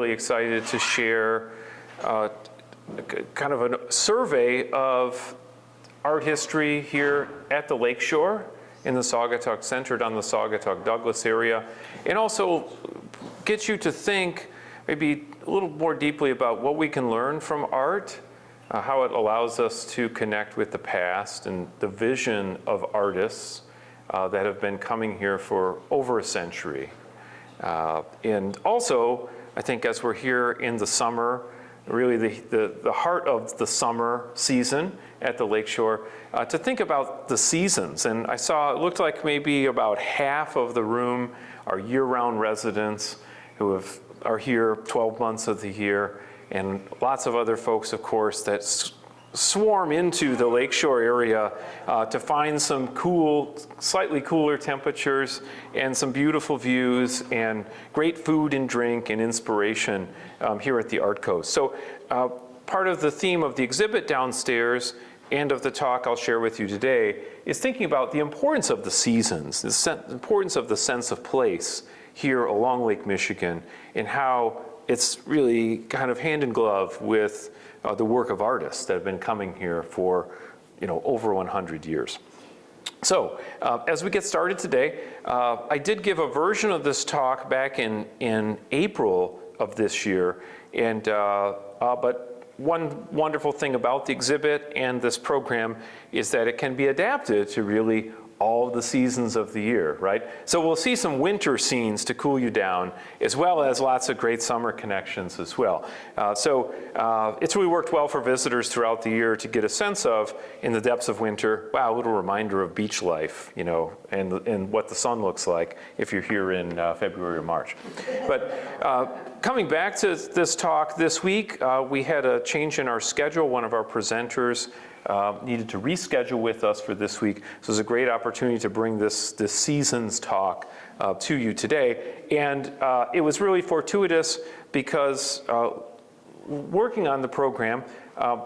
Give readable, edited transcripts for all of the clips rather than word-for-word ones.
really excited to share kind of a survey of art history here at the Lakeshore in the Saugatuck, centered on the Saugatuck-Douglas area, and also get you to think maybe a little more deeply about what we can learn from art, how it allows us to connect with the past and the vision of artists that have been coming here for over a century. And also, I think as we're here in the summer, really the heart of the summer season at the Lakeshore, to think about the seasons. And I saw, it looked like maybe about half of the room are year-round residents who are here 12 months of the year, and lots of other folks, of course, that swarm into the Lakeshore area to find some cool, slightly cooler temperatures and some beautiful views and great food and drink and inspiration here at the Art Coast. So part of the theme of the exhibit downstairs and of the talk I'll share with you today is thinking about the importance of the seasons, the importance of the sense of place here along Lake Michigan, and how it's really kind of hand in glove with the work of artists that have been coming here for, over 100 years. So as we get started today, I did give a version of this talk back in April of this year, and but one wonderful thing about the exhibit and this program is that it can be adapted to really all the seasons of the year, right? So we'll see some winter scenes to cool you down, as well as lots of great summer connections as well. So it's really worked well for visitors throughout the year to get a sense of, in the depths of winter, wow, a little reminder of beach life, and what the sun looks like if you're here in February or March. But coming back to this talk this week, we had a change in our schedule. One of our presenters needed to reschedule with us for this week. So it's a great opportunity to bring this season's talk to you today. And it was really fortuitous because working on the program,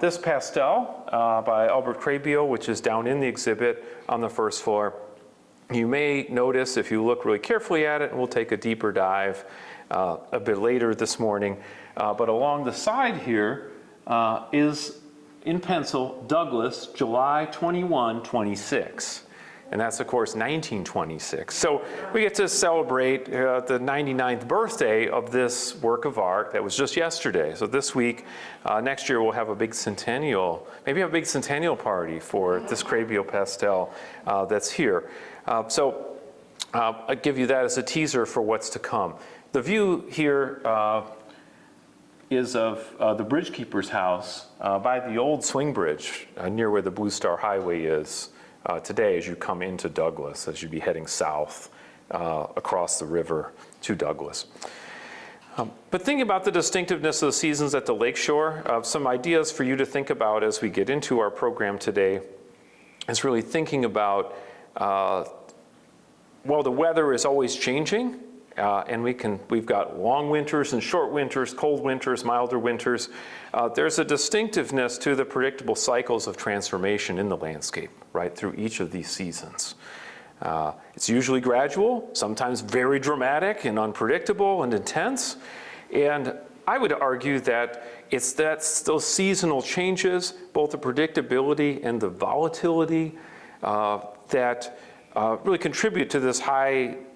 this pastel by Krehbiel, which is down in the exhibit on the first floor, you may notice if you look really carefully at it, and we'll take a deeper dive a bit later this morning, but along the side here is, in pencil, Douglas, July 21, 26. And that's, of course, 1926. So we get to celebrate the 99th birthday of this work of art that was just yesterday. So this week, next year, we'll have a big centennial, maybe a big centennial party for this Krehbiel pastel that's here. So I'll give you that as a teaser for what's to come. The view here is of the bridgekeeper's house by the old swing bridge near where the Blue Star Highway is today as you come into Douglas, as you'd be heading south across the river to Douglas. But thinking about the distinctiveness of the seasons at the Lakeshore, some ideas for you to think about as we get into our program today is really thinking about, well, the weather is always changing. And we've got long winters and short winters, cold winters, milder winters. There's a distinctiveness to the predictable cycles of transformation in the landscape, right, through each of these seasons. It's usually gradual, sometimes very dramatic and unpredictable and intense. And I would argue that it's those seasonal changes, both the predictability and the volatility, that really contribute to this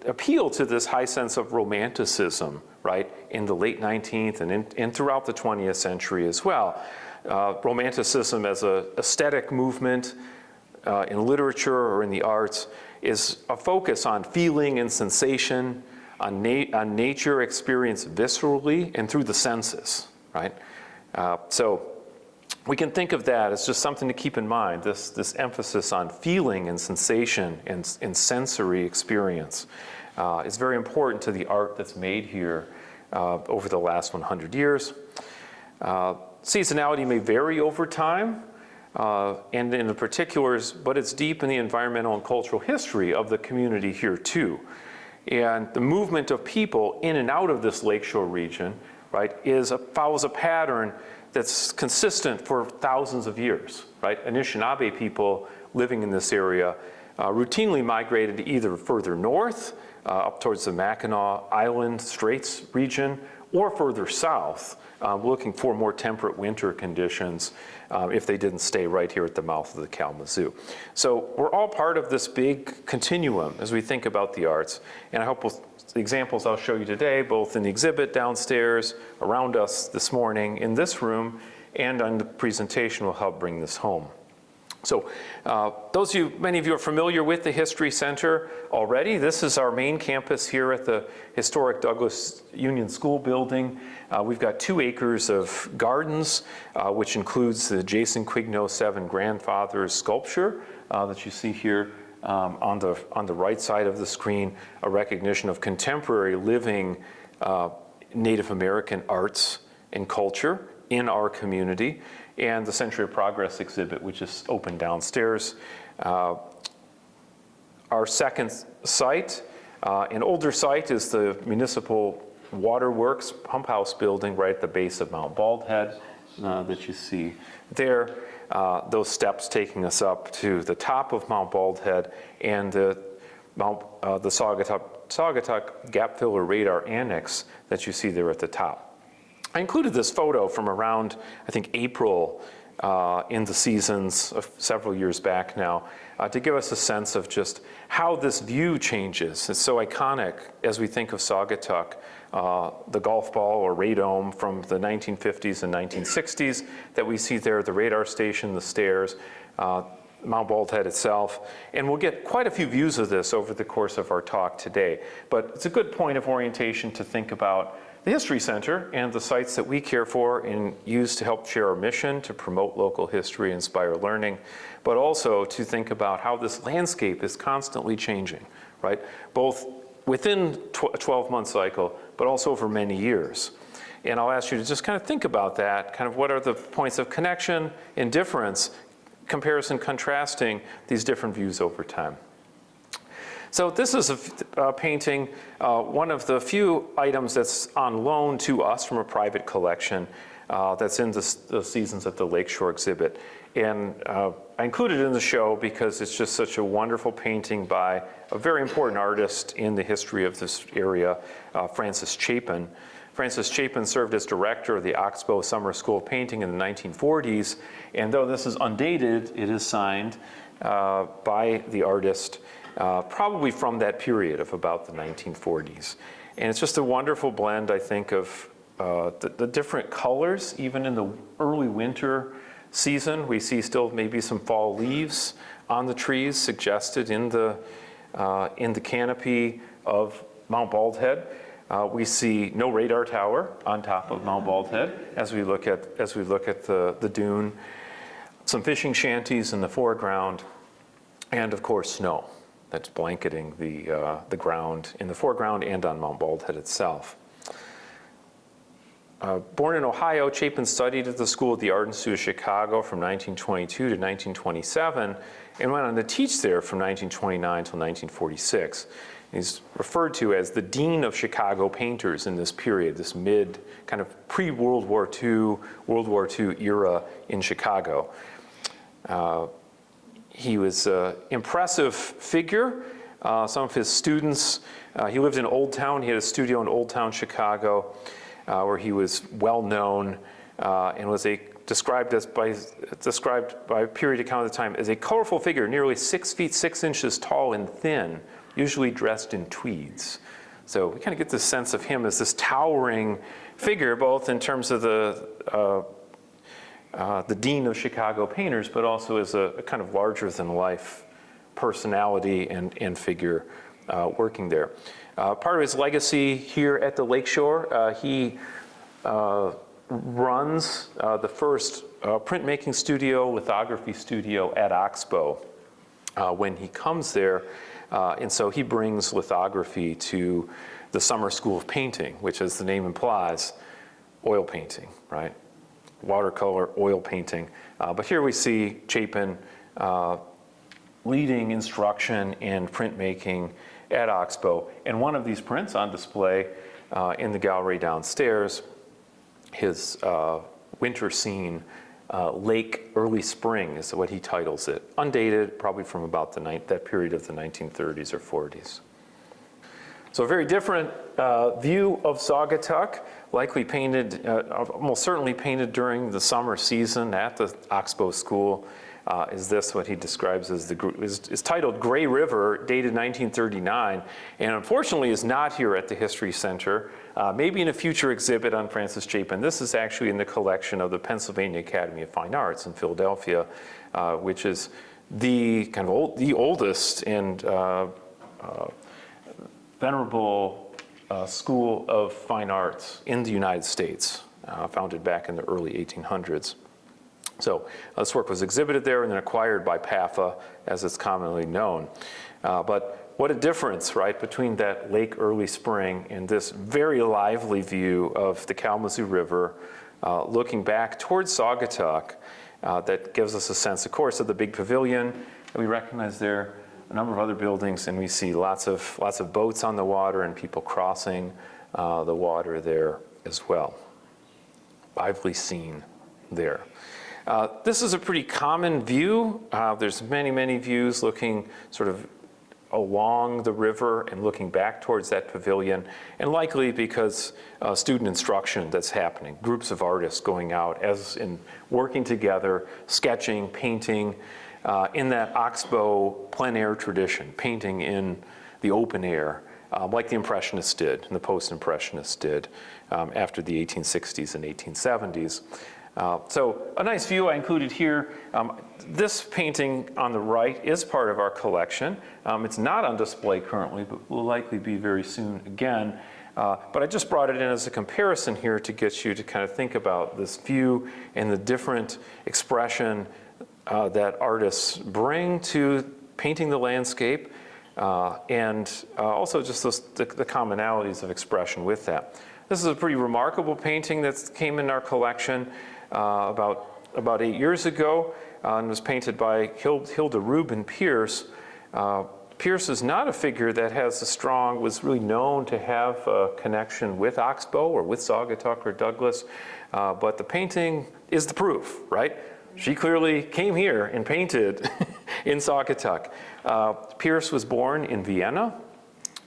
appeal to this high sense of romanticism, right, in the late 19th and throughout the 20th century as well. Romanticism as an aesthetic movement in literature or in the arts is a focus on feeling and sensation, on nature experienced viscerally and through the senses, right? So we can think of that as just something to keep in mind, this emphasis on feeling and sensation and sensory experience is very important to the art that's made here over the last 100 years. Seasonality may vary over time, and in the particulars, but it's deep in the environmental and cultural history of the community here too. And the movement of people in and out of this Lakeshore region, right, follows a pattern that's consistent for thousands of years, right? Anishinaabe people living in this area routinely migrated either further north, up towards the Mackinac Island Straits region, or further south, looking for more temperate winter conditions if they didn't stay right here at the mouth of the Kalamazoo. So we're all part of this big continuum as we think about the arts, and I hope the examples I'll show you today, both in the exhibit downstairs, around us this morning, in this room, and on the presentation will help bring this home. So many of you are familiar with the History Center already. This is our main campus here at the historic Douglas Union School building. We've got 2 acres of gardens, which includes the Jason Quigno 7 Grandfathers sculpture that you see here on the right side of the screen, a recognition of contemporary living Native American arts and culture in our community, and the Century of Progress exhibit, which is open downstairs. Our second site, an older site, is the Municipal Waterworks Pump House building right at the base of Mount Baldhead that you see there. Those steps taking us up to the top of Mount Baldhead and the Saugatuck Gap Filler Radar Annex that you see there at the top. I included this photo from around, I think, April in the seasons of several years back now to give us a sense of just how this view changes. It's so iconic as we think of Saugatuck, the golf ball or radome from the 1950s and 1960s that we see there, the radar station, the stairs, Mount Baldhead itself, and we'll get quite a few views of this over the course of our talk today. But it's a good point of orientation to think about the History Center and the sites that we care for and use to help share our mission to promote local history, inspire learning, but also to think about how this landscape is constantly changing, right? Both within a 12-month cycle, but also over many years. And I'll ask you to just kind of think about that, kind of what are the points of connection and difference, comparison, contrasting these different views over time. So this is a painting, one of the few items that's on loan to us from a private collection that's in the Seasons at the Lakeshore exhibit. And I included it in the show because it's just such a wonderful painting by a very important artist in the history of this area, Francis Chapin. Francis Chapin served as director of the Oxbow Summer School of Painting in the 1940s, and though this is undated, it is signed by the artist probably from that period of about the 1940s. And it's just a wonderful blend, I think, of the different colors. Even in the early winter season, we see still maybe some fall leaves on the trees suggested in the canopy of Mount Baldhead. We see no radar tower on top of Mount Baldhead as we look at the dune. Some fishing shanties in the foreground, and of course snow that's blanketing the ground in the foreground and on Mount Baldhead itself. Born in Ohio, Chapin studied at the School of the Art Institute of Chicago from 1922 to 1927 and went on to teach there from 1929 until 1946. He's referred to as the Dean of Chicago painters in this period, this mid kind of pre-World War II, World War II era in Chicago. He was an impressive figure. Some of his students, he lived in Old Town. He had a studio in Old Town, Chicago, where he was well known and was described by a period account at the time as a colorful figure, nearly 6 feet 6 inches tall and thin, usually dressed in tweeds. So we kind of get this sense of him as this towering figure, both in terms of the Dean of Chicago painters, but also as a kind of larger than life personality and figure working there. Part of his legacy here at the Lakeshore, he runs the first printmaking studio, lithography studio at Oxbow when he comes there. And so he brings lithography to the Summer School of Painting, which, as the name implies, oil painting, right? Watercolor, oil painting. But here we see Chapin leading instruction in printmaking at Oxbow. And one of these prints on display in the gallery downstairs, his winter scene, Lake Early Spring is what he titles it. Undated, probably from about that period of the 1930s or 40s. So a very different view of Saugatuck, likely painted, almost certainly painted during the summer season at the Oxbow School. Is this what he describes as is titled Gray River, dated 1939, and unfortunately is not here at the History Center. Maybe in a future exhibit on Francis Chapin. This is actually in the collection of the Pennsylvania Academy of Fine Arts in Philadelphia, which is the kind of the oldest and venerable school of fine arts in the United States, founded back in the early 1800s. So this work was exhibited there and then acquired by PAFA, as it's commonly known. But what a difference, right, between that lake early spring and this very lively view of the Kalamazoo River looking back towards Saugatuck that gives us a sense, of course, of the big pavilion. And we recognize there a number of other buildings, and we see lots of boats on the water and people crossing the water there as well. Lively scene there. This is a pretty common view. There's many views looking sort of along the river and looking back towards that pavilion, and likely because student instruction that's happening, groups of artists going out as in working together, sketching, painting, in that Oxbow plein air tradition, painting in the open air, like the Impressionists did and the Post-Impressionists did after the 1860s and 1870s. So a nice view I included here. This painting on the right is part of our collection. It's not on display currently, but will likely be very soon again. But I just brought it in as a comparison here to get you to kind of think about this view and the different expression that artists bring to painting the landscape, and also just the commonalities of expression with that. This is a pretty remarkable painting that came in our collection about 8 years ago, and was painted by Hilda Rubin Pierce. Pierce is not a figure that was really known to have a connection with Oxbow or with Saugatuck or Douglas, but the painting is the proof, right? She clearly came here and painted in Saugatuck. Pierce was born in Vienna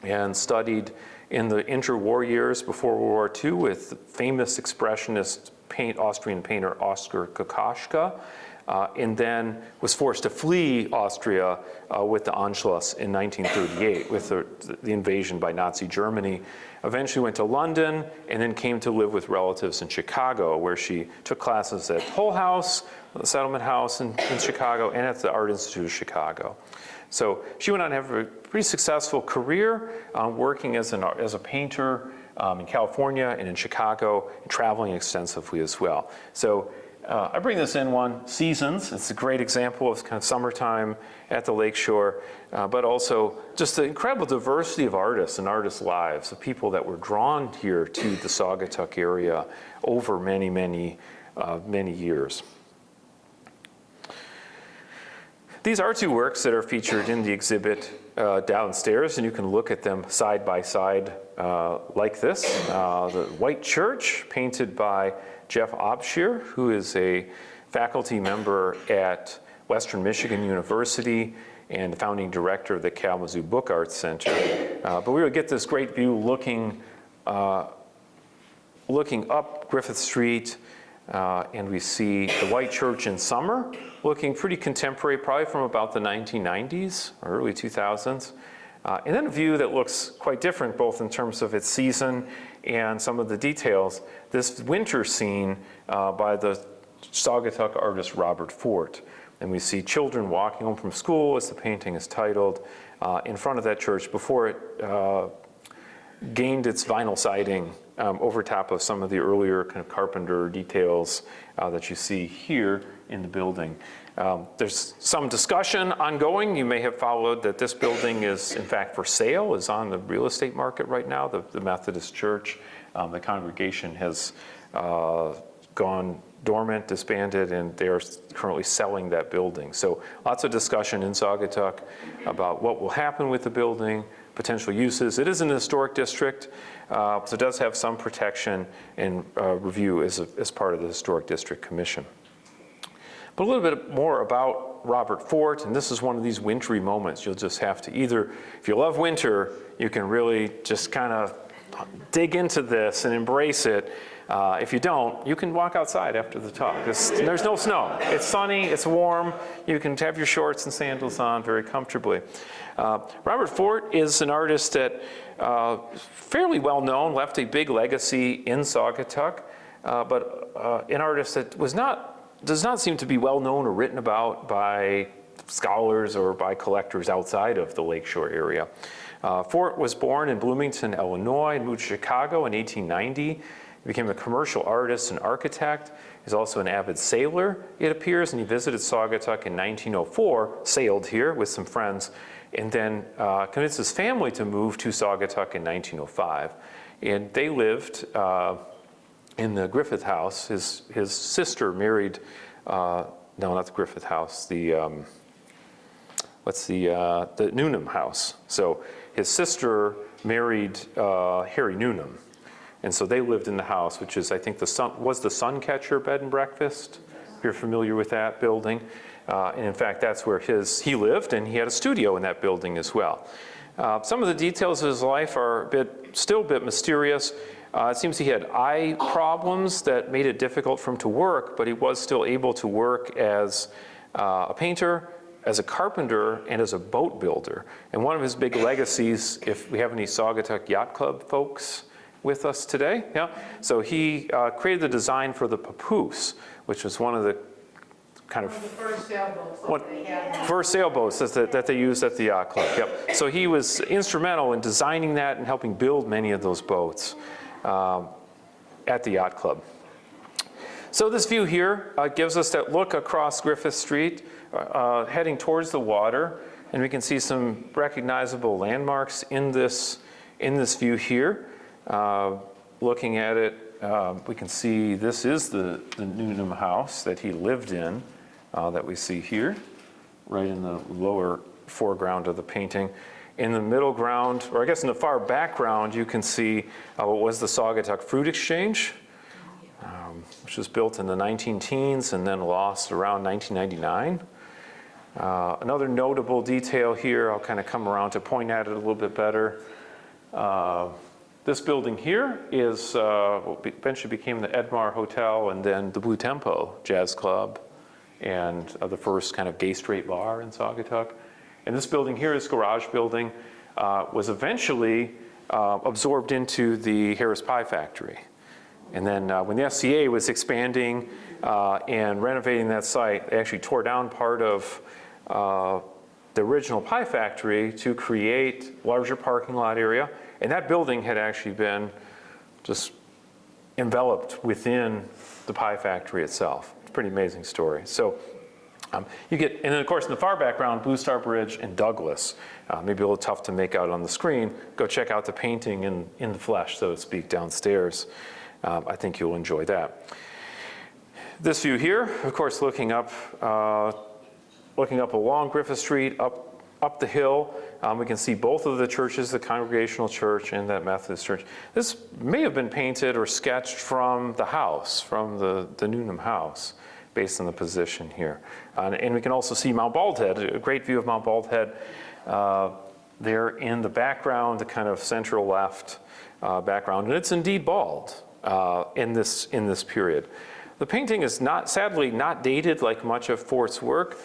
and studied in the interwar years before World War II with famous expressionist Austrian painter Oskar Kokoschka, and then was forced to flee Austria with the Anschluss in 1938 with the invasion by Nazi Germany. Eventually went to London and then came to live with relatives in Chicago, where she took classes at Hull House, the Settlement House in Chicago, and at the Art Institute of Chicago. So she went on to have a pretty successful career working as a painter in California and in Chicago, and traveling extensively as well. So I bring this in seasons. It's a great example of kind of summertime at the Lakeshore, but also just the incredible diversity of artists and artists' lives, of people that were drawn here to the Saugatuck area over many years. These are two works that are featured in the exhibit downstairs, and you can look at them side by side like this. The White Church, painted by Jeff Abshear, who is a faculty member at Western Michigan University and the founding director of the Kalamazoo Book Arts Center. But we would get this great view looking up Griffith Street, and we see the White Church in summer, looking pretty contemporary, probably from about the 1990s or early 2000s. And then a view that looks quite different, both in terms of its season and some of the details. This winter scene by the Saugatuck artist Robert Fort. And we see children walking home from school, as the painting is titled, in front of that church before it gained its vinyl siding over top of some of the earlier kind of carpenter details that you see here in the building. There's some discussion ongoing. You may have followed that this building is in fact for sale, is on the real estate market right now. The Methodist Church, the congregation has gone dormant, disbanded, and they are currently selling that building. So lots of discussion in Saugatuck about what will happen with the building, potential uses. It is in the historic district, so it does have some protection and review as part of the Historic District Commission. But a little bit more about Robert Fort, and this is one of these wintry moments. You'll just have to either, if you love winter, you can really just kind of dig into this and embrace it. If you don't, you can walk outside after the talk. There's no snow. It's sunny, it's warm. You can have your shorts and sandals on very comfortably. Robert Fort is an artist that fairly well known, left a big legacy in Saugatuck, but an artist that does not seem to be well known or written about by scholars or by collectors outside of the Lakeshore area. Fort was born in Bloomington, Illinois, and moved to Chicago in 1890. He became a commercial artist and architect. He's also an avid sailor, it appears, and he visited Saugatuck in 1904, sailed here with some friends, and then convinced his family to move to Saugatuck in 1905. And they lived in the Griffith House. His sister married, no, not the Griffith House, the Newnham house. So his sister married Harry Newnham. And so they lived in the house, which is, I think, the Suncatcher Bed and Breakfast, if you're familiar with that building. And in fact, that's where he lived, and he had a studio in that building as well. Some of the details of his life are still a bit mysterious. It seems he had eye problems that made it difficult for him to work, but he was still able to work as a painter, as a carpenter, and as a boat builder. And one of his big legacies, if we have any Saugatuck Yacht Club folks with us today, yeah. So he created the design for the papoose, which was one of the kind of first sailboats that they had. First sailboats that they used at the yacht club. Yep. So he was instrumental in designing that and helping build many of those boats at the yacht club. So this view here gives us that look across Griffith Street, heading towards the water, and we can see some recognizable landmarks in this view here. Looking at it, we can see this is the Newnham house that he lived in, that we see here, right in the lower foreground of the painting. In the middle ground, or I guess in the far background, you can see what was the Saugatuck Fruit Exchange, which was built in the 19-teens and then lost around 1999. Another notable detail here, I'll kind of come around to point at it a little bit better. This building here is what eventually became the Edmar Hotel and then the Blue Tempo Jazz Club and the first kind of gay straight bar in Saugatuck. And this building here, this garage building, was eventually absorbed into the Harris Pie Factory. And then when the SCA was expanding and renovating that site, they actually tore down part of the original pie factory to create larger parking lot area. And that building had actually been just enveloped within the pie factory itself. It's a pretty amazing story. So you get, and then of course in the far background, Blue Star Bridge and Douglas. Maybe a little tough to make out on the screen. Go check out the painting in the flesh, so to speak, downstairs. I think you'll enjoy that. This view here, of course, looking up along Griffith Street, up the hill, we can see both of the churches, the Congregational Church and that Methodist Church. This may have been painted or sketched from the house, from the Newnham house, based on the position here. And we can also see Mount Baldhead, a great view of Mount Baldhead there in the background, the kind of central left background. And it's indeed bald in this period. The painting is sadly not dated like much of Fort's work.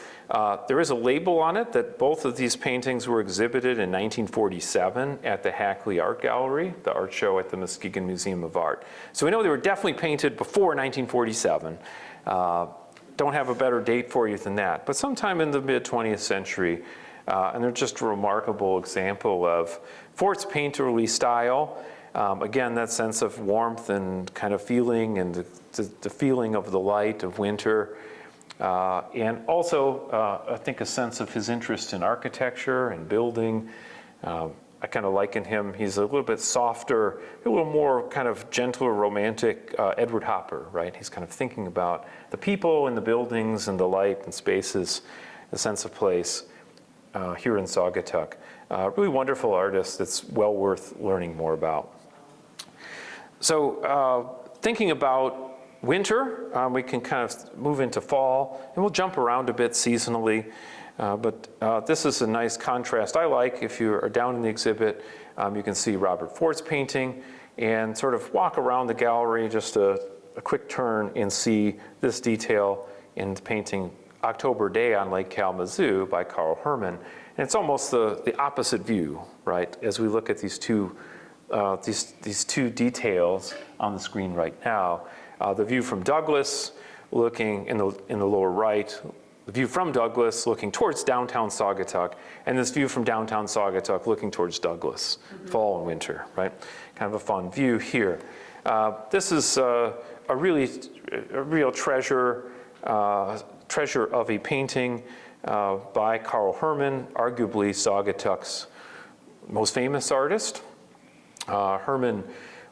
There is a label on it that both of these paintings were exhibited in 1947 at the Hackley Art Gallery, the art show at the Muskegon Museum of Art. So we know they were definitely painted before 1947. Don't have a better date for you than that, but sometime in the mid-20th century. And they're just a remarkable example of Fort's painterly style. Again, that sense of warmth and kind of feeling and the feeling of the light of winter. And also, I think a sense of his interest in architecture and building. I kind of liken him, he's a little bit softer, a little more kind of gentler, romantic Edward Hopper, right? He's kind of thinking about the people and the buildings and the light and spaces, the sense of place here in Saugatuck. Really wonderful artist that's well worth learning more about. So thinking about winter, we can kind of move into fall, and we'll jump around a bit seasonally. But this is a nice contrast I like. If you are down in the exhibit, you can see Robert Fort's painting and sort of walk around the gallery, just a quick turn, and see this detail in the painting October Day on Lake Kalamazoo by Hoerman. And it's almost the opposite view, right? As we look at these two details on the screen right now. The view from Douglas, looking in the lower right, the view from Douglas looking towards downtown Saugatuck, and this view from downtown Saugatuck looking towards Douglas, fall and winter, right? Kind of a fun view here. This is a real treasure of a painting by Hoerman, arguably Saugatuck's most famous artist. Hoerman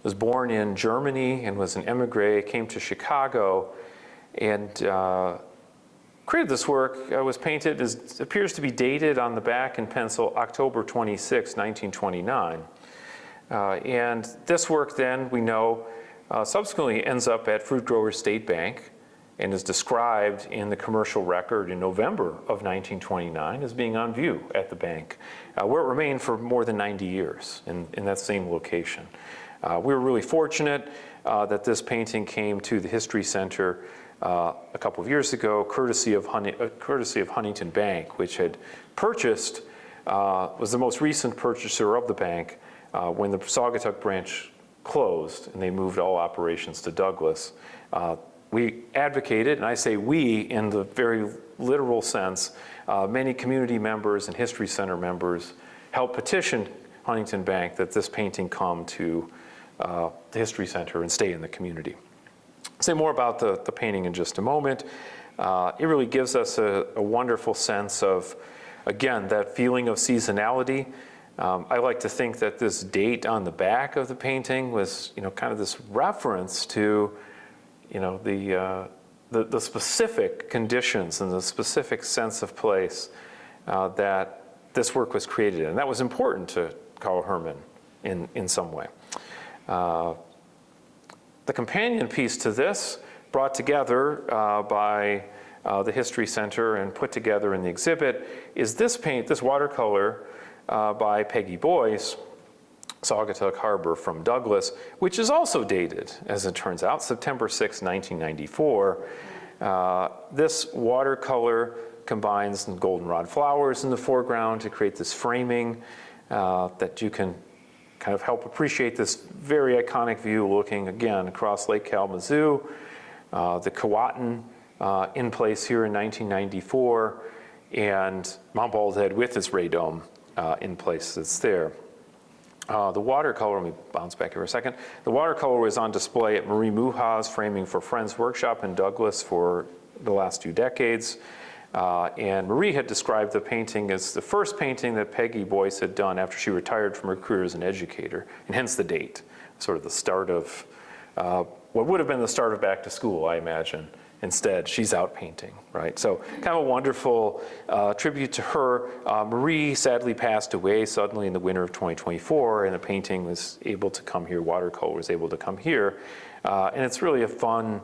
was born in Germany and was an emigre, came to Chicago, and created this work. Was painted, appears to be dated on the back in pencil, October 26, 1929. And this work then, we know, subsequently ends up at Fruit Growers State Bank and is described in the commercial record in November of 1929 as being on view at the bank, where it remained for more than 90 years in that same location. We were really fortunate that this painting came to the History Center a couple of years ago, courtesy of Huntington Bank, which had purchased, was the most recent purchaser of the bank when the Saugatuck branch closed and they moved all operations to Douglas. We advocated, and I say we in the very literal sense, many community members and History Center members helped petition Huntington Bank that this painting come to the History Center and stay in the community. I'll say more about the painting in just a moment. It really gives us a wonderful sense of, again, that feeling of seasonality. I like to think that this date on the back of the painting was, kind of this reference to, the specific conditions and the specific sense of place that this work was created in. And that was important to Hoerman in some way. The companion piece to this, brought together by the History Center and put together in the exhibit, is this watercolor by Peggy Boyce, Saugatuck Harbor from Douglas, which is also dated, as it turns out, September 6, 1994. This watercolor combines goldenrod flowers in the foreground to create this framing that you can kind of help appreciate this very iconic view looking, again, across Lake Kalamazoo, the Keewatin in place here in 1994, and Mount Baldhead with its ray dome in place that's there. The watercolor, let me bounce back here a second. The watercolor was on display at Marie Muha's Framing for Friends workshop in Douglas for the last 2 decades. And Marie had described the painting as the first painting that Peggy Boyce had done after she retired from her career as an educator, and hence the date, sort of the start of what would have been the start of back to school, I imagine. Instead, she's out painting, right? So kind of a wonderful tribute to her. Marie sadly passed away suddenly in the winter of 2024, and the painting was able to come here, watercolor was able to come here. And it's really a fun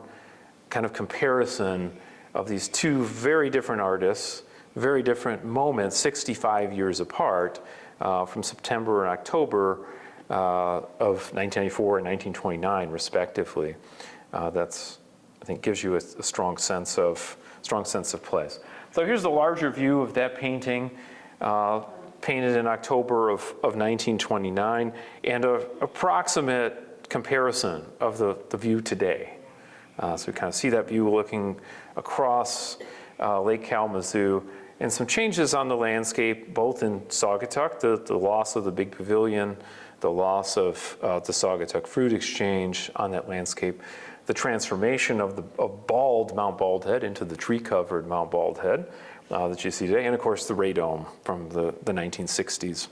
kind of comparison of these two very different artists, very different moments, 65 years apart, from September and October of 1994 and 1929, respectively. That's, I think, gives you a strong sense of place. So here's the larger view of that painting, painted in October of 1929, and an approximate comparison of the view today. So we kind of see that view looking across Lake Kalamazoo, and some changes on the landscape, both in Saugatuck, the loss of the big pavilion, the loss of the Saugatuck Fruit Exchange on that landscape, the transformation of bald Mount Baldhead into the tree-covered Mount Baldhead that you see today, and of course the ray dome from the 1960s.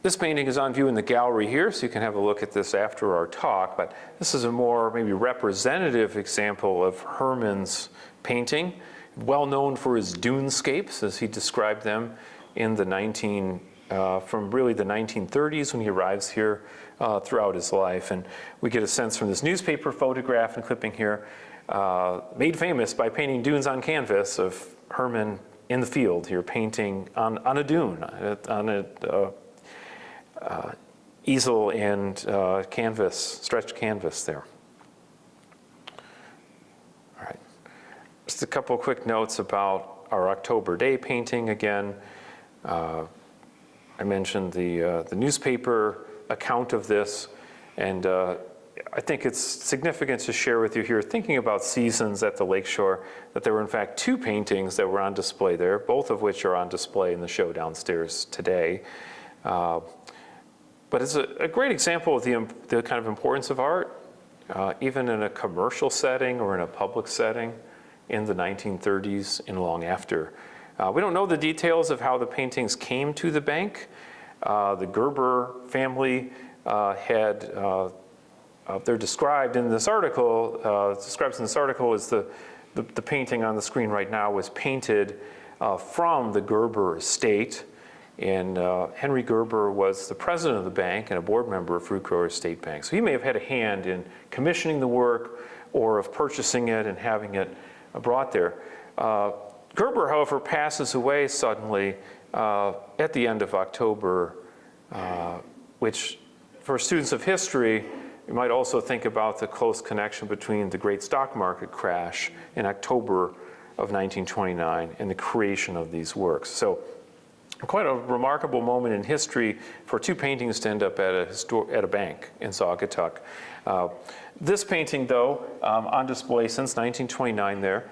This painting is on view in the gallery here, so you can have a look at this after our talk, but this is a more maybe representative example of Hoerman's painting, well known for his dunescapes, as he described them in the from really the 1930s when he arrives here throughout his life. And we get a sense from this newspaper photograph and clipping here, made famous by painting dunes on canvas, of Hoerman in the field here painting on a dune, on a easel and canvas, stretched canvas there. All right, just a couple quick notes about our October Day painting again. I mentioned the newspaper account of this, and I think it's significant to share with you here, thinking about seasons at the Lakeshore, that there were in fact 2 paintings that were on display there, both of which are on display in the show downstairs today. But it's a great example of the kind of importance of art, even in a commercial setting or in a public setting in the 1930s and long after. We don't know the details of how the paintings came to the bank. The Gerber family they're described in this article, describes in this article as the painting on the screen right now was painted from the Gerber estate. And Henry Gerber was the president of the bank and a board member of Fruit Growers State Bank. So he may have had a hand in commissioning the work or of purchasing it and having it brought there. Gerber, however, passes away suddenly at the end of October, which for students of history, you might also think about the close connection between the great stock market crash in October of 1929 and the creation of these works. So quite a remarkable moment in history for 2 paintings to end up at a bank in Saugatuck. This painting, though, on display since 1929 there,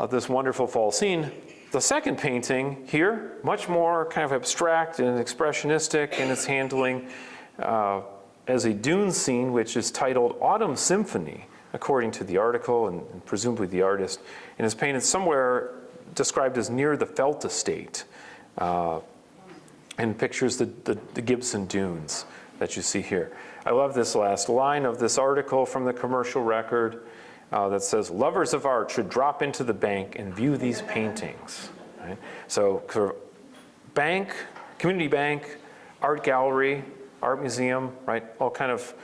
this wonderful fall scene. The second painting here, much more kind of abstract and expressionistic in its handling, as a dune scene, which is titled Autumn Symphony, according to the article and presumably the artist, and is painted somewhere described as near the Felt Estate, and pictures the Gibson Dunes that you see here. I love this last line of this article from the commercial record that says, "Lovers of art should drop into the bank and view these paintings." Right? So bank, community bank, art gallery, art museum, right, all kind of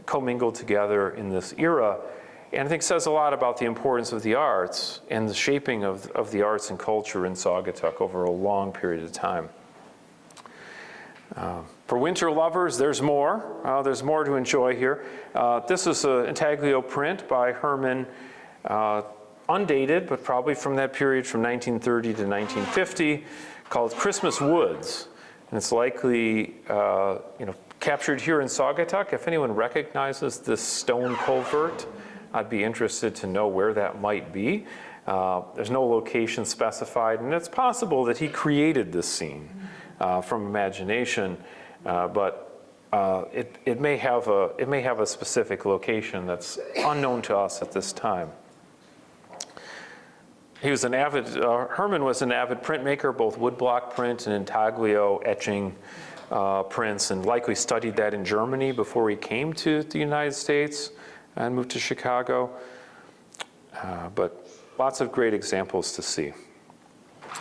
commingled together in this era. And I think says a lot about the importance of the arts and the shaping of the arts and culture in Saugatuck over a long period of time. For winter lovers, there's more. There's more to enjoy here. This is an intaglio print by Hoerman, undated, but probably from that period from 1930 to 1950, called Christmas Woods. And it's likely captured here in Saugatuck. If anyone recognizes this stone culvert, I'd be interested to know where that might be. There's no location specified, and it's possible that he created this scene from imagination, but it may have a specific location that's unknown to us at this time. He was Hoerman was an avid printmaker, both woodblock print and intaglio etching prints, and likely studied that in Germany before he came to the United States and moved to Chicago. But lots of great examples to see.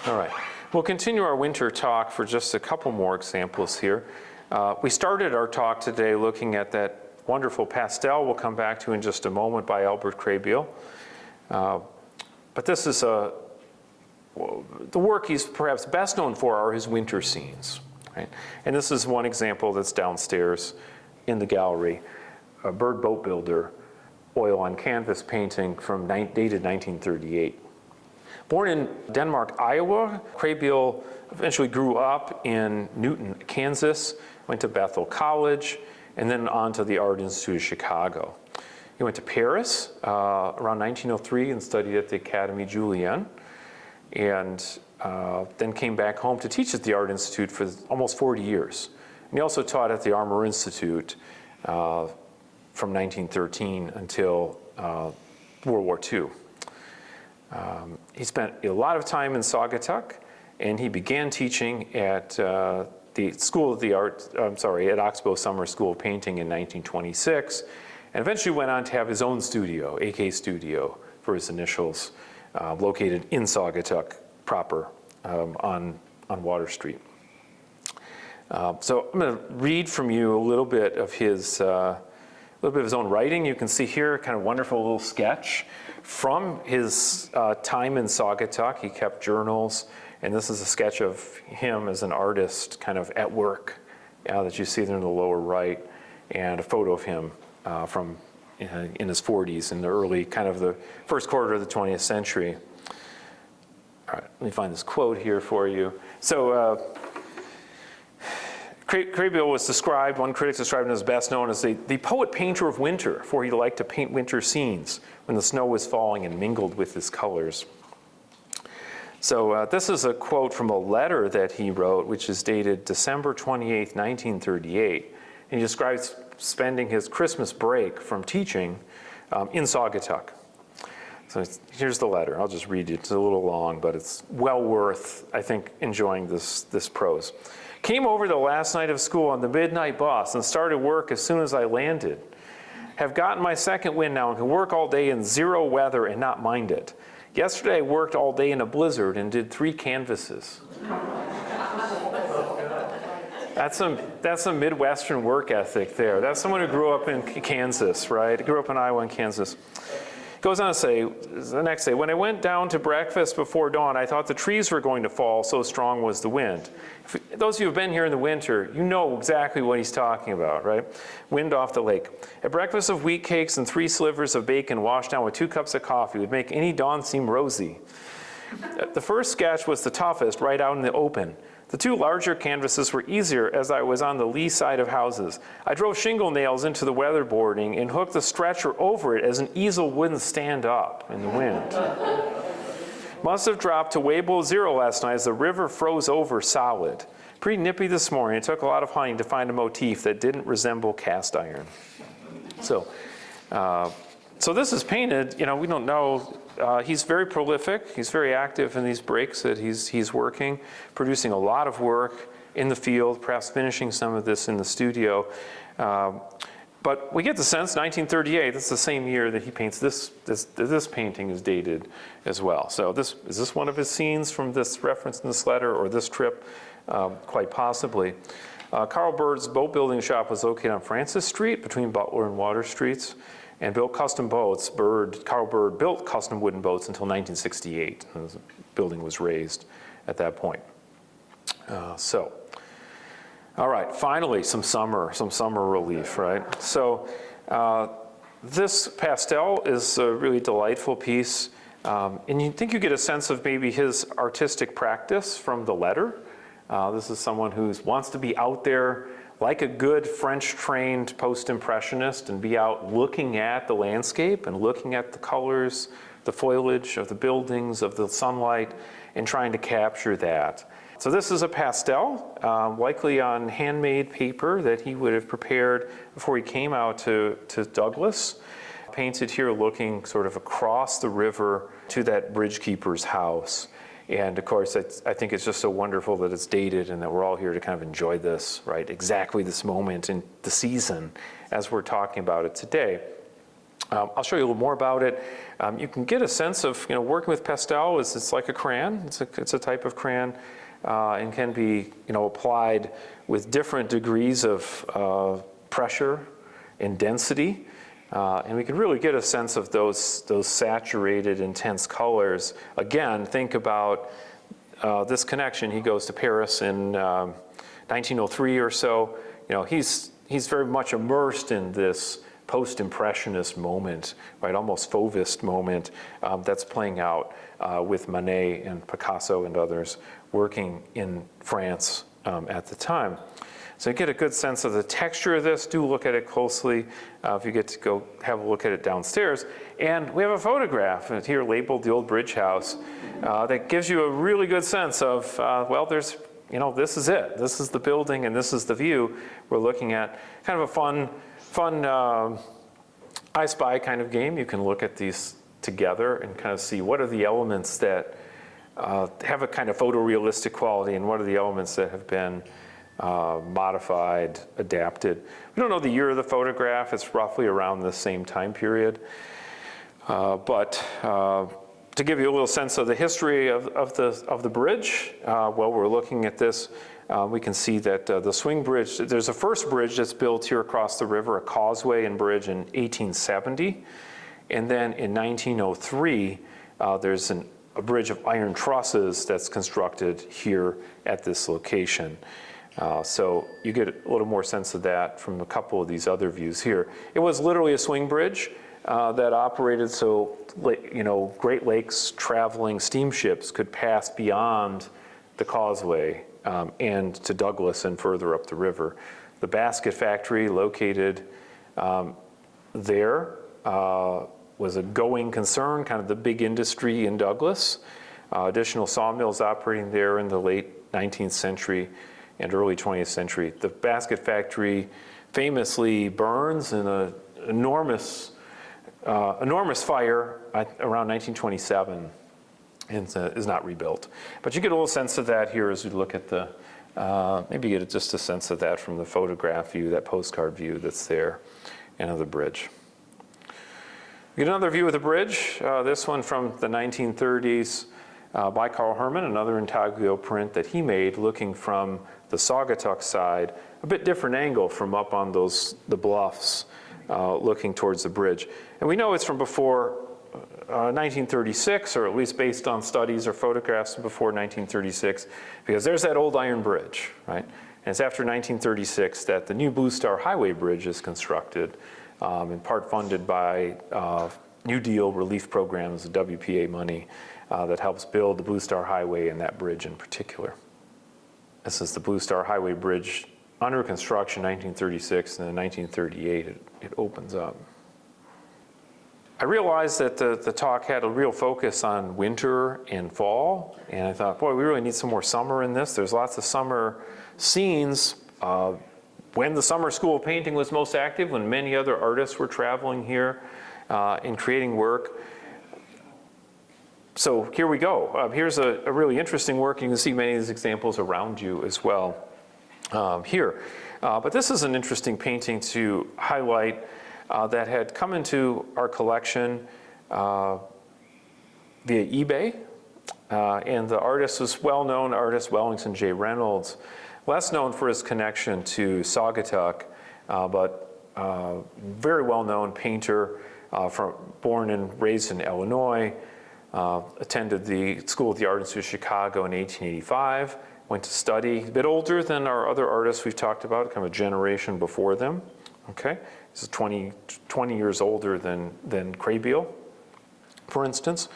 All right, we'll continue our winter talk for just a couple more examples here. We started our talk today looking at that wonderful pastel we'll come back to in just a moment by Albert Krehbiel. But this is the work he's perhaps best known for are his winter scenes. Right? And this is one example that's downstairs in the gallery, a bird boat builder, oil on canvas painting from dated 1938. Born in Denmark, Iowa, Krehbiel eventually grew up in Newton, Kansas, went to Bethel College, and then on to the Art Institute of Chicago. He went to Paris around 1903 and studied at the Académie Julienne, and then came back home to teach at the Art Institute for almost 40 years. And he also taught at the Armour Institute from 1913 until World War II. He spent a lot of time in Saugatuck, and he began teaching at the School of the Art, at Oxbow Summer School of Painting in 1926, and eventually went on to have his own studio, AK Studio, for his initials, located in Saugatuck proper on Water Street. So I'm going to read from you a little bit of his own writing. You can see here kind of wonderful little sketch from his time in Saugatuck. He kept journals, and this is a sketch of him as an artist kind of at work that you see there in the lower right, and a photo of him from in his 40s in the early, kind of the first quarter of the 20th century. All right, let me find this quote here for you. So Krehbiel was described, one critic described him as best known as the poet-painter of winter, for he liked to paint winter scenes when the snow was falling and mingled with his colors. So this is a quote from a letter that he wrote, which is dated December 28, 1938. And he describes spending his Christmas break from teaching in Saugatuck. So here's the letter. I'll just read it. It's a little long, but it's well worth, I think, enjoying this prose. Came over the last night of school on the midnight bus and started work as soon as I landed. Have gotten my second wind now and can work all day in zero weather and not mind it. Yesterday I worked all day in a blizzard and did 3 canvases. That's some Midwestern work ethic there. That's someone who grew up in Kansas, right? Grew up in Iowa and Kansas. Goes on to say, the next day, when I went down to breakfast before dawn, I thought the trees were going to fall, so strong was the wind. Those of you who have been here in the winter, you know exactly what he's talking about, right? Wind off the lake. A breakfast of wheat cakes and 3 slivers of bacon washed down with 2 cups of coffee would make any dawn seem rosy. The first sketch was the toughest, right out in the open. The 2 larger canvases were easier as I was on the lee side of houses. I drove shingle nails into the weatherboarding and hooked the stretcher over it as an easel wouldn't stand up in the wind. Must have dropped to way below zero last night as the river froze over solid. Pretty nippy this morning. It took a lot of hunting to find a motif that didn't resemble cast iron. So this is painted, we don't know. He's very prolific. He's very active in these breaks that he's working, producing a lot of work in the field, perhaps finishing some of this in the studio. But we get the sense, 1938, that's the same year that he paints this painting is dated as well. So is this one of his scenes from this reference in this letter or this trip? Quite possibly. Carl Bird's boat building shop was located on Francis Street between Butler and Water Streets, and built custom boats. Carl Bird built custom wooden boats until 1968. And the building was raised at that point. All right, finally, some summer relief, right? So this pastel is a really delightful piece. And you think you get a sense of maybe his artistic practice from the letter. This is someone who wants to be out there like a good French-trained post-impressionist and be out looking at the landscape and looking at the colors, the foliage of the buildings, of the sunlight, and trying to capture that. So this is a pastel, likely on handmade paper that he would have prepared before he came out to Douglas. Painted here looking sort of across the river to that bridgekeeper's house. And of course, I think it's just so wonderful that it's dated and that we're all here to kind of enjoy this, right? Exactly this moment in the season as we're talking about it today. I'll show you a little more about it. You can get a sense of, working with pastel it's like a crayon. It's a type of crayon and can be, applied with different degrees of pressure and density. And we can really get a sense of those saturated, intense colors. Again, think about this connection. He goes to Paris in 1903 or so. He's very much immersed in this post-impressionist moment, right? Almost Fauvist moment that's playing out with Monet and Picasso and others working in France at the time. So you get a good sense of the texture of this. Do look at it closely if you get to go have a look at it downstairs. And we have a photograph here labeled the Old Bridge House that gives you a really good sense of, there's, this is it. This is the building and this is the view we're looking at. Kind of a fun I Spy kind of game. You can look at these together and kind of see what are the elements that have a kind of photorealistic quality and what are the elements that have been modified, adapted. We don't know the year of the photograph. It's roughly around the same time period. But To give you a little sense of the history of the bridge, while we're looking at this, we can see that the swing bridge, there's a first bridge that's built here across the river, a causeway and bridge in 1870. And then in 1903, there's a bridge of iron trusses that's constructed here at this location. So you get a little more sense of that from a couple of these other views here. It was literally a swing bridge that operated so, Great Lakes traveling steamships could pass beyond the causeway and to Douglas and further up the river. The basket factory located there was a going concern, kind of the big industry in Douglas. Additional sawmills operating there in the late 19th century and early 20th century. The basket factory famously burns in an enormous fire around 1927 and is not rebuilt. But you get a little sense of that here as we look at the, maybe get just a sense of that from the photograph view, that postcard view that's there, and of the bridge. We get another view of the bridge, this one from the 1930s by Carl Hoerman, another intaglio print that he made looking from the Saugatuck side, a bit different angle from up on the bluffs, looking towards the bridge. And we know it's from before 1936, or at least based on studies or photographs before 1936, because there's that old iron bridge, right? And it's after 1936 that the new Blue Star Highway Bridge is constructed, in part funded by New Deal relief programs, the WPA money, that helps build the Blue Star Highway and that bridge in particular. This is the Blue Star Highway Bridge under construction 1936, and in 1938 it opens up. I realized that the talk had a real focus on winter and fall, and I thought, boy, we really need some more summer in this. There's lots of summer scenes. When the summer school of painting was most active, when many other artists were traveling here and creating work. So here we go. Here's a really interesting work. You can see many of these examples around you as well here. But this is an interesting painting to highlight that had come into our collection via eBay. And the artist was well-known artist Wellington J. Reynolds, less known for his connection to Saugatuck, but very well-known painter, born and raised in Illinois. Attended the School of the Art Institute of Chicago in 1885, went to study, a bit older than our other artists we've talked about, kind of a generation before them, okay? He's 20 years older than Krehbiel, for instance.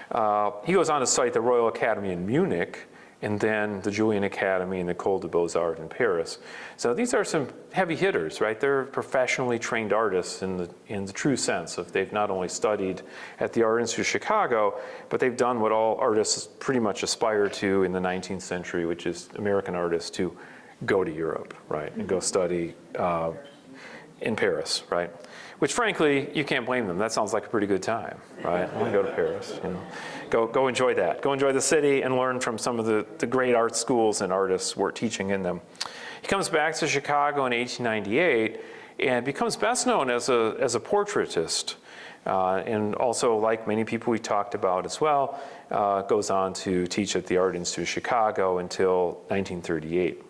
He goes on to study at the Royal Academy in Munich, and then the Julian Academy and École des Beaux-Arts in Paris. So these are some heavy hitters, right? They're professionally trained artists in the true sense of they've not only studied at the Art Institute of Chicago, but they've done what all artists pretty much aspire to in the 19th century, which is American artists to go to Europe, right? And go study in Paris, right? Which frankly, you can't blame them. That sounds like a pretty good time, right? I want to go to Paris, you know. Go enjoy that. Go enjoy the city and learn from some of the great art schools and artists who are teaching in them. He comes back to Chicago in 1898 and becomes best known as a portraitist. And also, like many people we talked about as well, goes on to teach at the Art Institute of Chicago until 1938.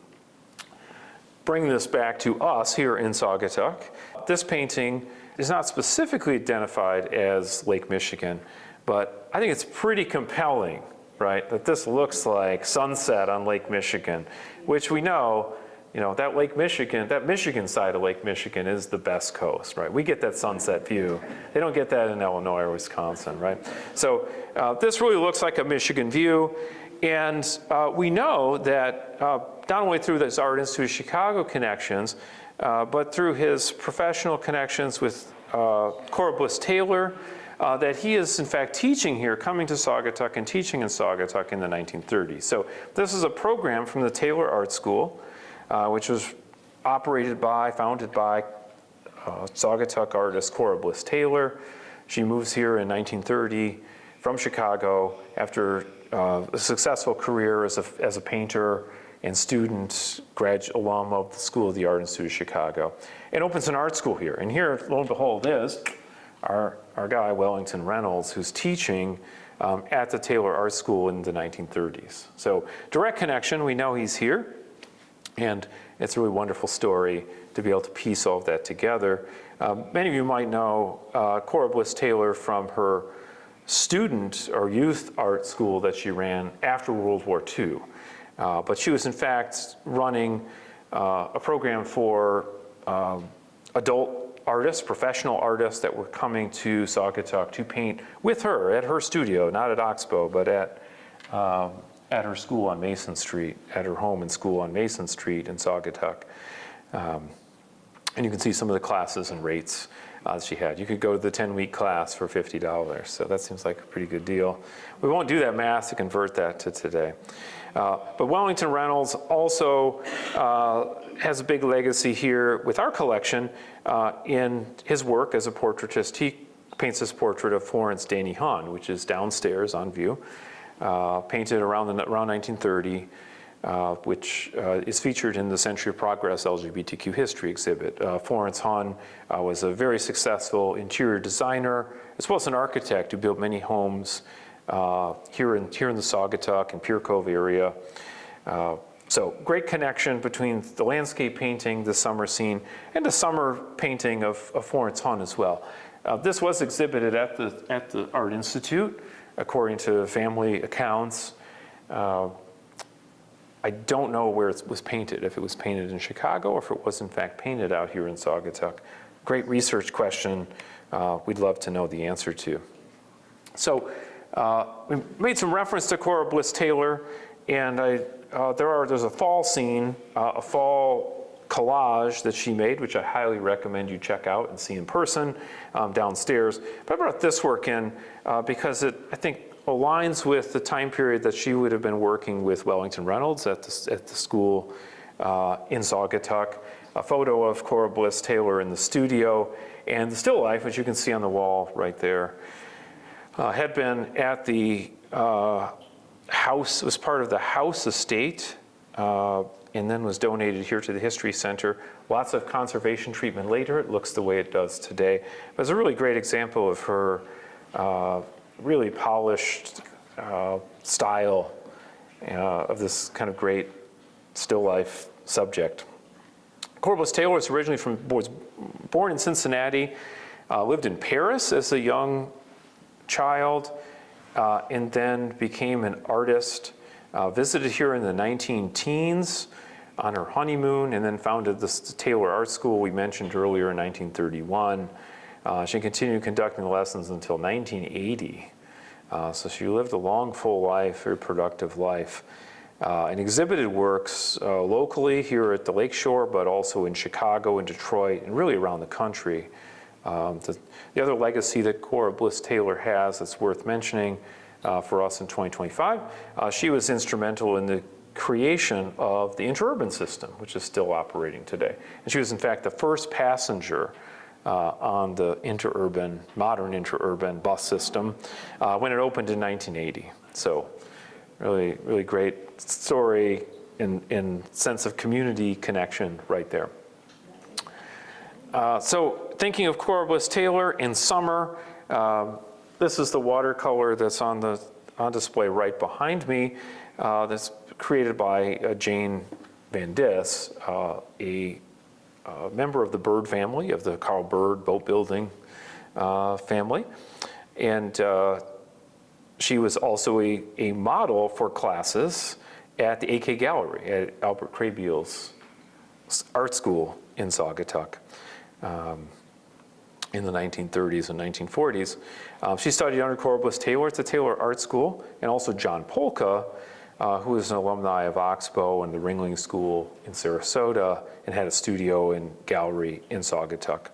Bring this back to us here in Saugatuck. This painting is not specifically identified as Lake Michigan, but I think it's pretty compelling, right, that this looks like sunset on Lake Michigan, which we know, that Lake Michigan, that Michigan side of Lake Michigan is the best coast, right? We get that sunset view. They don't get that in Illinois or Wisconsin, right? So this really looks like a Michigan view. And we know that not only through his Art Institute of Chicago connections, but through his professional connections with Cora Bliss Taylor, that he is in fact teaching here, coming to Saugatuck and teaching in Saugatuck in the 1930s. So this is a program from the Taylor Art School, which was founded by Saugatuck artist Cora Bliss Taylor. She moves here in 1930 from Chicago after a successful career as a painter and student, alum of the School of the Art Institute of Chicago, and opens an art school here. And here, lo and behold, is our guy, Wellington Reynolds, who's teaching at the Taylor Art School in the 1930s. So direct connection, we know he's here, and it's a really wonderful story to be able to piece all of that together. Many of you might know Cora Bliss Taylor from her student or youth art school that she ran after World War II. But she was in fact running a program for adult artists, professional artists that were coming to Saugatuck to paint with her at her studio, not at Oxbow, but at her school on Mason Street, at her home and school on Mason Street in Saugatuck. And you can see some of the classes and rates she had. You could go to the 10-week class for $50, so that seems like a pretty good deal. We won't do that math to convert that to today. But Wellington Reynolds also has a big legacy here with our collection in his work as a portraitist. He paints this portrait of Florence Hunn, which is downstairs on view, painted around 1930, which is featured in the Century of Progress LGBTQ History exhibit. Florence Hunn was a very successful interior designer, as well as an architect who built many homes here in the Saugatuck and Pier Cove area. So great connection between the landscape painting, the summer scene, and the summer painting of Florence Hunn as well. This was exhibited at the Art Institute, according to family accounts. I don't know where it was painted, if it was painted in Chicago or if it was in fact painted out here in Saugatuck. Great research question we'd love to know the answer to. So we made some reference to Cora Bliss Taylor, and there's a fall scene, a fall collage that she made, which I highly recommend you check out and see in person downstairs. But I brought this work in because it, I think, aligns with the time period that she would have been working with Wellington Reynolds at the school in Saugatuck. A photo of Cora Bliss Taylor in the studio, and the still life, which you can see on the wall right there, had been at the house, was part of the house estate, and then was donated here to the History Center. Lots of conservation treatment later. It looks the way it does today. But it's a really great example of her really polished style of this kind of great still life subject. Cora Bliss Taylor was originally was born in Cincinnati, lived in Paris as a young child, and then became an artist, visited here in the 19-teens on her honeymoon, and then founded the Taylor Art School we mentioned earlier in 1931. She continued conducting lessons until 1980. So she lived a long, full life, very productive life, and exhibited works locally here at the Lakeshore, but also in Chicago and Detroit, and really around the country. The other legacy that Cora Bliss Taylor has that's worth mentioning for us in 2025, she was instrumental in the creation of the interurban system, which is still operating today. And she was, in fact, the first passenger on the modern interurban bus system when it opened in 1980. So really, really great story in sense of community connection right there. So thinking of Cora Bliss Taylor in summer, this is the watercolor that's on display right behind me. That's created by Jane Van Dis, a member of the Bird family, of the Carl Bird boat building family. And she was also a model for classes at the AK Gallery at Albert Krehbiel's art school in Saugatuck in the 1930s and 1940s. She studied under Cora Bliss Taylor at the Taylor Art School, and also John Polka, who is an alumni of Oxbow and the Ringling School in Sarasota, and had a studio and gallery in Saugatuck.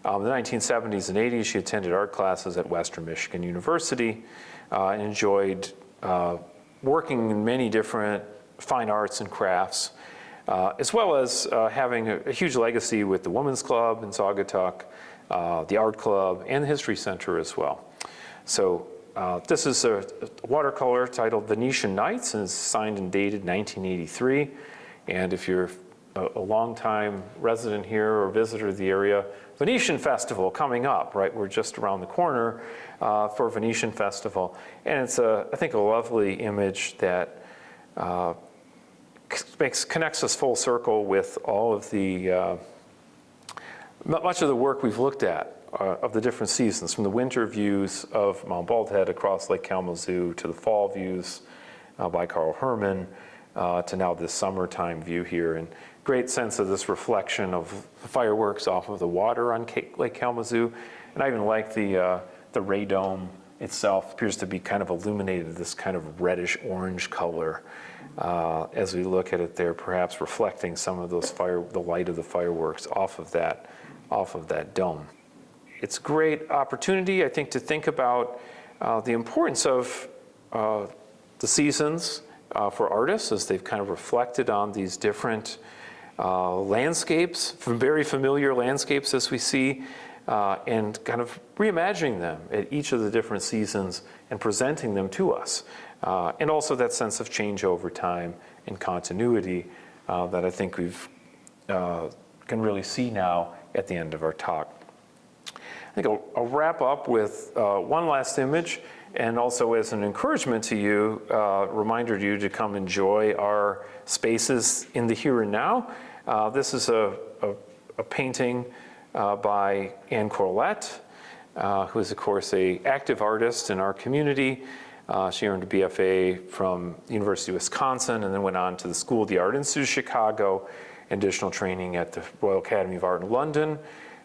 In the 1970s and 80s, she attended art classes at Western Michigan University and enjoyed working in many different fine arts and crafts, as well as having a huge legacy with the Women's Club in Saugatuck, the Art Club, and the History Center as well. So this is a watercolor titled Venetian Nights, and it's signed and dated 1983. And if you're a longtime resident here or visitor of the area, Venetian Festival coming up, right? We're just around the corner for Venetian Festival. And it's, I think, a lovely image that connects us full circle with all of the, much of the work we've looked at of the different seasons, from the winter views of Mount Baldhead across Lake Kalamazoo to the fall views by Hoerman to now this summertime view here. And great sense of this reflection of the fireworks off of the water on Lake Kalamazoo. And I even like the ray dome itself appears to be kind of illuminated this kind of reddish orange color as we look at it there, perhaps reflecting some of those the light of the fireworks off of that dome. It's a great opportunity, I think, to think about the importance of the seasons for artists as they've kind of reflected on these different landscapes, very familiar landscapes as we see, and kind of reimagining them at each of the different seasons and presenting them to us. And also that sense of change over time and continuity that I think we've can really see now at the end of our talk. I think I'll wrap up with one last image, and also as an encouragement to you, reminder to you to come enjoy our spaces in the here and now. This is a painting by Anne Corlett, who is, of course, an active artist in our community. She earned a BFA from the University of Wisconsin and then went on to the School of the Art Institute of Chicago, and additional training at the Royal Academy of Art in London,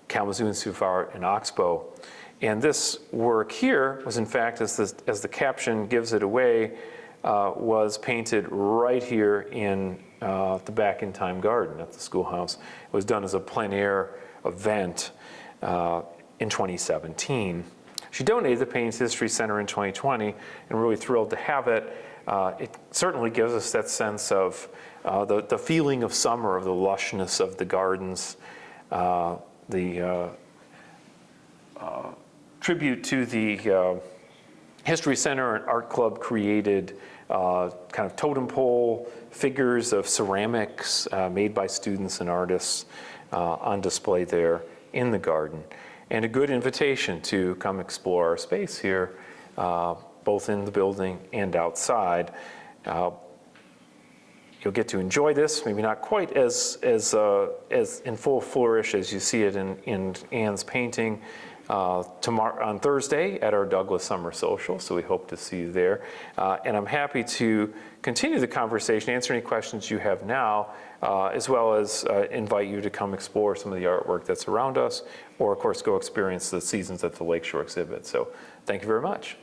Kalamazoo Institute of Art, and Oxbow. And this work here was, in fact, as the caption gives it away, was painted right here in the Back in Time garden at the schoolhouse. It was done as a plein air event in 2017. She donated the Paintings History Center in 2020, and we're really thrilled to have it. It certainly gives us that sense of the feeling of summer, of the lushness of the gardens, the tribute to the History Center and Art Club created kind of totem pole figures of ceramics made by students and artists on display there in the garden. And a good invitation to come explore our space here, both in the building and outside. You'll get to enjoy this, maybe not quite as in full flourish as you see it in Anne's painting tomorrow on Thursday at our Douglas Summer Social. So we hope to see you there. And I'm happy to continue the conversation, answer any questions you have now, as well as invite you to come explore some of the artwork that's around us, or of course go experience the seasons at the Lakeshore exhibit. So thank you very much.